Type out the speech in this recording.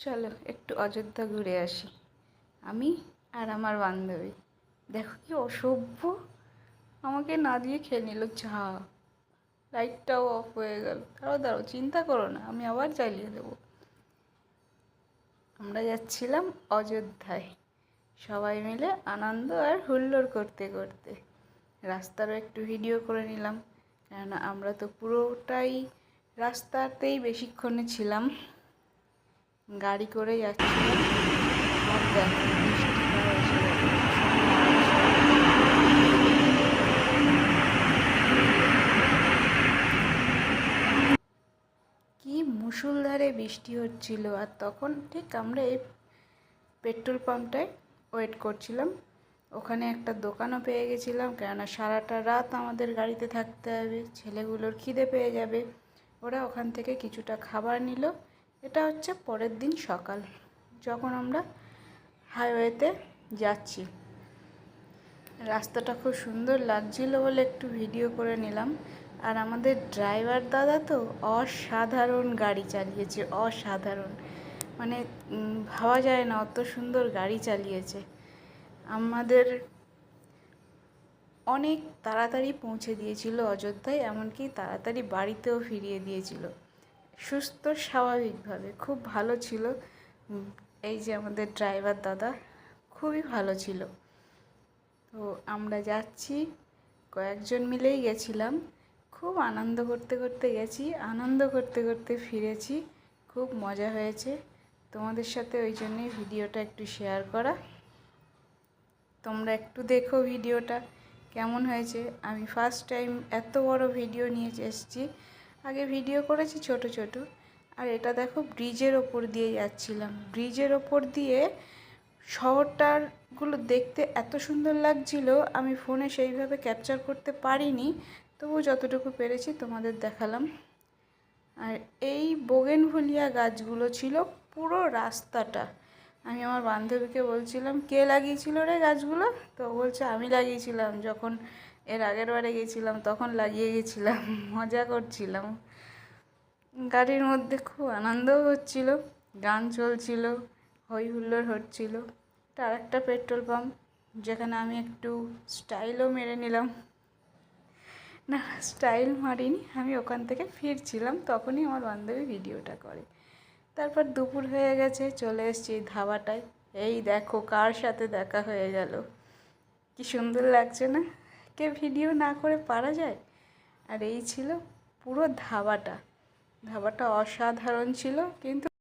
চলো একটু অযোধ্যা ঘুরে আসি। আমি আর আমার বান্ধবী। দেখো কি অসভ্য, আমাকে না দিয়ে খেয়ে নিল চা। লাইটটাও অফ হয়ে গেল। দাঁড়াও দাঁড়াও, চিন্তা করো না, আমি আবার জ্বালিয়ে দেবো। আমরা যাচ্ছিলাম অযোধ্যায়, সবাই মিলে আনন্দ আর হুল্লোড় করতে করতে। রাস্তারও একটু ভিডিও করে নিলাম, কেননা আমরা তো পুরোটাই রাস্তাতেই বেশিক্ষণে ছিলাম, গাড়ি করে যাচ্ছিলাম। আর দেখো বৃষ্টিটাও এসে গেল। কি মুষলধারে বৃষ্টি হচ্ছিল, আর তখন ঠিক আমরা এই পেট্রোল পাম্পটায় ওয়েট করছিলাম। ওখানে একটা দোকানও পেয়ে গেছিলাম, কেননা সারাটা রাত আমাদের গাড়িতে থাকতে হবে, ছেলেগুলোর খিদে পেয়ে যাবে। ওরা ওখান থেকে কিছুটা খাবার নিল। এটা হচ্ছে পরের দিন সকাল, যখন আমরা হাইওয়েতে যাচ্ছি। রাস্তাটা খুব সুন্দর লাগছিল বলে একটু ভিডিও করে নিলাম। আর আমাদের ড্রাইভার দাদা তো অসাধারণ গাড়ি চালিয়েছে, অসাধারণ, মানে ভাবা যায় না অত সুন্দর গাড়ি চালিয়েছে। আমাদের অনেক তাড়াতাড়ি পৌঁছে দিয়েছিল অযোধ্যায়, এমনকি তাড়াতাড়ি বাড়িতেও ফিরিয়ে দিয়েছিল, সুস্থ স্বাভাবিকভাবে। খুব ভালো ছিল। এই যে আমাদের ড্রাইভার দাদা খুবই ভালো ছিল। তো আমরা যাচ্ছি, কয়েকজন মিলেই গেছিলাম। খুব আনন্দ করতে করতে গেছি, আনন্দ করতে করতে ফিরেছি। খুব মজা হয়েছে। তোমাদের সাথে ওই জন্যই ভিডিওটা একটু শেয়ার করা। তোমরা একটু দেখো ভিডিওটা কেমন হয়েছে। আমি ফার্স্ট টাইম এত বড় ভিডিও নিয়ে এসেছি। আগে ভিডিও করেছি ছোট ছোট। আর এটা দেখো, ব্রিজের ওপর দিয়ে যাচ্ছিলাম। ব্রিজের ওপর দিয়ে শহরটারগুলো দেখতে এত সুন্দর লাগছিল, আমি ফোনে সেইভাবে ক্যাপচার করতে পারিনি, তবু যতটুকু পেরেছি তোমাদের দেখালাম। আর এই বোগেনভেলিয়া গাছগুলো ছিল পুরো রাস্তাটা। আমি আমার বান্ধবীকে বলছিলাম, কে লাগিয়েছিল রে গাছগুলো? তো বলছে আমি লাগিয়েছিলাম, যখন এর আগের বারে গেছিলাম তখন লাগিয়ে গেছিলাম। মজা করছিলাম। গাড়ির মধ্যে খুব আনন্দও হচ্ছিল, গান চলছিল, হই হুল্লোড় হচ্ছিল। এটা আরেকটা পেট্রোল পাম্প, যেখানে আমি একটু স্টাইলও মেরে নিলাম। না, স্টাইল মারিনি, আমি ওখান থেকে ফিরছিলাম, তখনই আমার বান্ধবী ভিডিওটা করে। তারপর দুপুর হয়ে গেছে, চলে এসেছি ধাবাটায়। এই দেখো কার সাথে দেখা হয়ে গেল, কি সুন্দর লাগছে না? কে ভিডিও না করে পারা যায়? আর এই ছিল পুরো ধাবাটা। ধাবাটা অসাধারণ ছিল, কিন্তু